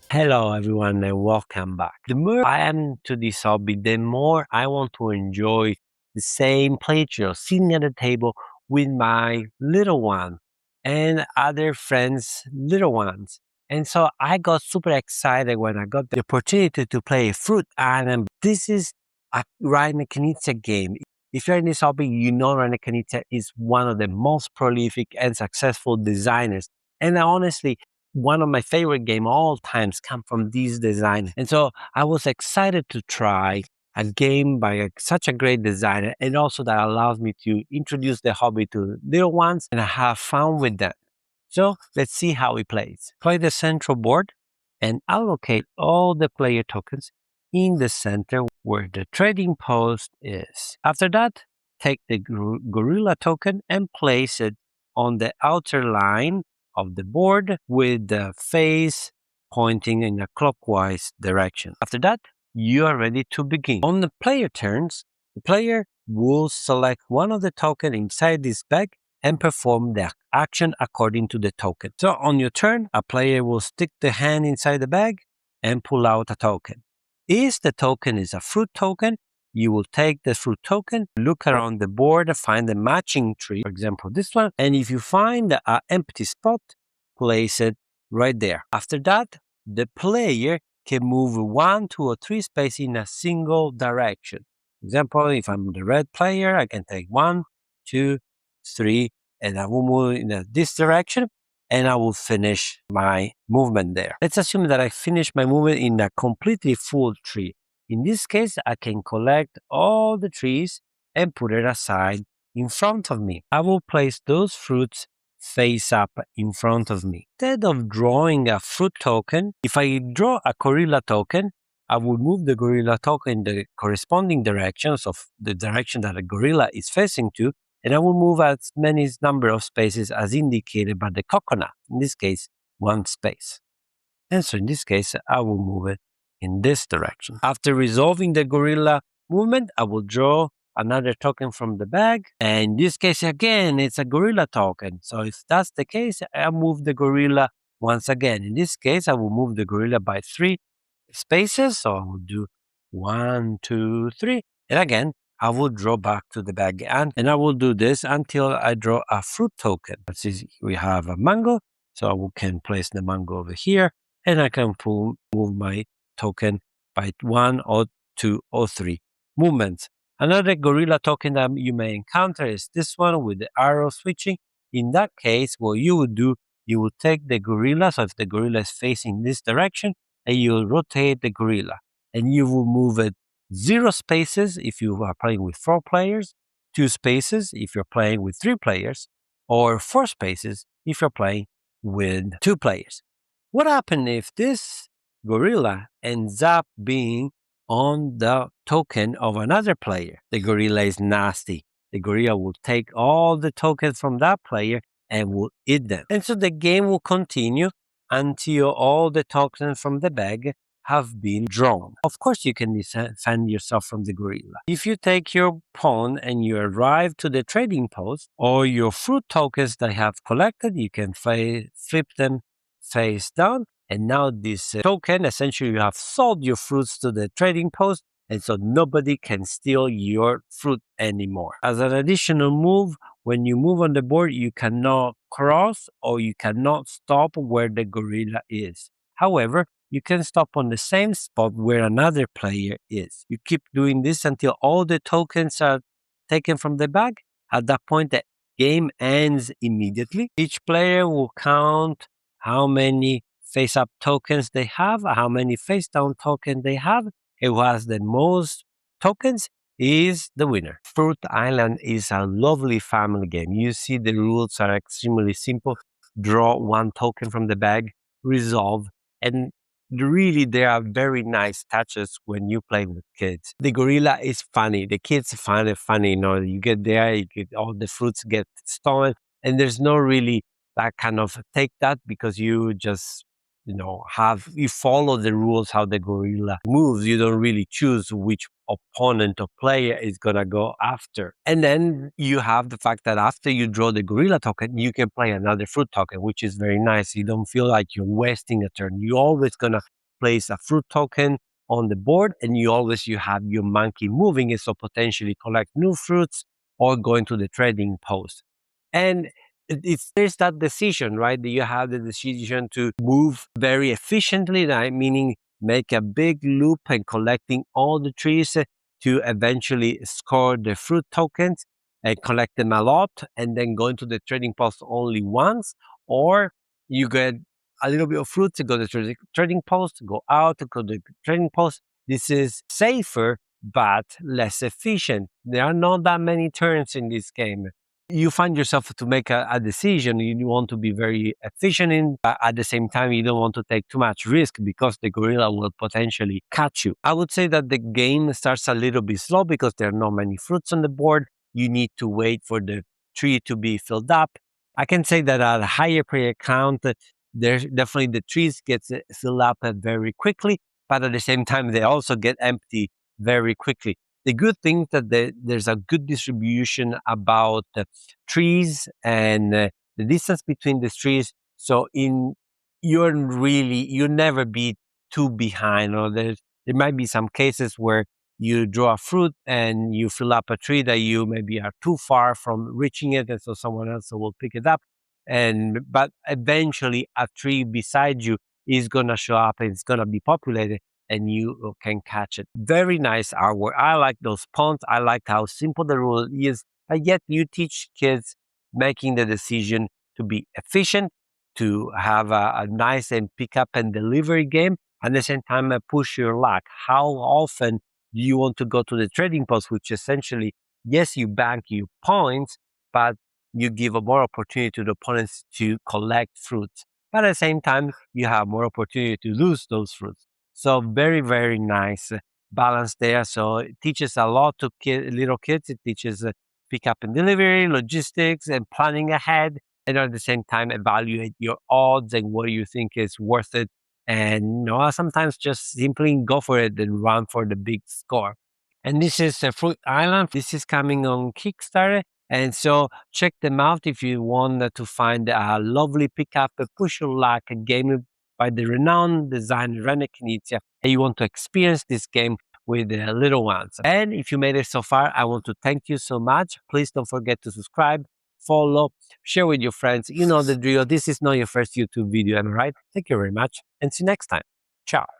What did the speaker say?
Hello, everyone, and welcome back. The more I am to this hobby, the more I want to enjoy the same pleasure sitting at the table with my little one and other friends' little ones. And so I got super excited when I got the opportunity to play Fruit Island. This is a Reiner Knizia game. If you're in this hobby, you know Reiner Knizia is one of the most prolific and successful designers. And honestly, one of my favorite game all times come from these design. And so I was excited to try a game by such a great designer and also that allows me to introduce the hobby to little ones and have fun with them. So let's see how he plays. Play the central board and allocate all the player tokens in the center where the trading post is. After that, take the gorilla token and place it on the outer line of the board with the face pointing in a clockwise direction. After that, you are ready to begin. On the player turns, the player will select one of the tokens inside this bag and perform the action according to the token. So on your turn, a player will stick the hand inside the bag and pull out a token. If the token is a fruit token, you will take the fruit token, look around the board, find the matching tree, for example, this one. And if you find an empty spot, place it right there. After that, the player can move 1, 2, or 3 spaces in a single direction. For example, if I'm the red player, I can take 1, 2, 3, and I will move in this direction and I will finish my movement there. Let's assume that I finish my movement in a completely full tree. In this case, I can collect all the trees and put it aside in front of me. I will place those fruits face up in front of me. Instead of drawing a fruit token, if I draw a gorilla token, I will move the gorilla token in the corresponding directions of the direction that a gorilla is facing to, and I will move as many number of spaces as indicated by the coconut, in this case, 1 space. And so in this case, I will move it in this direction. After resolving the gorilla movement, I will draw another token from the bag. And in this case, again, it's a gorilla token. So if that's the case, I move the gorilla once again. In this case, I will move the gorilla by 3 spaces. So I will do 1, 2, 3. And again, I will draw back to the bag and I will do this until I draw a fruit token. Let's see, we have a mango. So I can place the mango over here and I can move my token by 1 or 2 or 3 movements. Another gorilla token that you may encounter is this one with the arrow switching. In that case, what you would do, you will take the gorilla, so if the gorilla is facing this direction, and you will rotate the gorilla. And you will move it 0 spaces if you are playing with 4 players, 2 spaces if you're playing with 3 players, or 4 spaces if you're playing with 2 players. What happens if this gorilla ends up being on the token of another player? The gorilla is nasty. The gorilla will take all the tokens from that player and will eat them. And so the game will continue until all the tokens from the bag have been drawn. Of course, you can defend yourself from the gorilla. If you take your pawn and you arrive to the trading post or your fruit tokens that I have collected, you can flip them face down. And now this token, essentially you have sold your fruits to the trading post, and so nobody can steal your fruit anymore. As an additional move, when you move on the board, you cannot cross or you cannot stop where the gorilla is. However, you can stop on the same spot where another player is. You keep doing this until all the tokens are taken from the bag. At that point, the game ends immediately. Each player will count how many face-up tokens they have, how many face-down tokens they have. Who has the most tokens is the winner. Fruit Island is a lovely family game. You see the rules are extremely simple. Draw 1 token from the bag, resolve, and really there are very nice touches when you play with kids. The gorilla is funny. The kids find it funny. You get there, all the fruits get stolen, and there's no really that kind of take that because you just you follow the rules how the gorilla moves. You don't really choose which opponent or player is gonna go after. And then you have the fact that after you draw the gorilla token, you can play another fruit token, which is very nice. You don't feel like you're wasting a turn. You're always gonna place a fruit token on the board, and you have your monkey moving it, so potentially collect new fruits or going to the trading post. And there's that decision, right? You have the decision to move very efficiently, right? Meaning make a big loop and collecting all the trees to eventually score the fruit tokens and collect them a lot, and then go into the trading post only once, or you get a little bit of fruit to go to the trading post, go out to go to the trading post. This is safer but less efficient. There are not that many turns in this game. You find yourself to make a decision you want to be very efficient in, but at the same time you don't want to take too much risk because the gorilla will potentially catch you. I would say that the game starts a little bit slow because there are not many fruits on the board. You need to wait for the tree to be filled up. I can say that at a higher player count, there's definitely the trees get filled up very quickly, but at the same time they also get empty very quickly. The good thing is that there's a good distribution about trees and the distance between the trees. So you never be too behind, or there might be some cases where you draw a fruit and you fill up a tree that you maybe are too far from reaching it, and so someone else will pick it up. But eventually a tree beside you is gonna show up and it's gonna be populated and you can catch it. Very nice artwork. I like those ponds. I like how simple the rule is, but yet you teach kids making the decision to be efficient, to have a nice and pick up and delivery game, at the same time push your luck. How often do you want to go to the trading post, which essentially, yes, you bank your points, but you give a more opportunity to the opponents to collect fruits. But at the same time, you have more opportunity to lose those fruits. So very, very nice balance there. So it teaches a lot to little kids. It teaches pick up and delivery, logistics, and planning ahead. And at the same time, evaluate your odds and what you think is worth it. And sometimes just simply go for it and run for the big score. And this is Fruit Island. This is coming on Kickstarter. And so check them out if you want to find a lovely pickup, a push your luck, a game by the renowned designer Reiner Knizia, and you want to experience this game with the little ones. And if you made it so far, I want to thank you so much. Please don't forget to subscribe, follow, share with your friends. You know the drill. This is not your first YouTube video, am I right? Thank you very much, and see you next time. Ciao.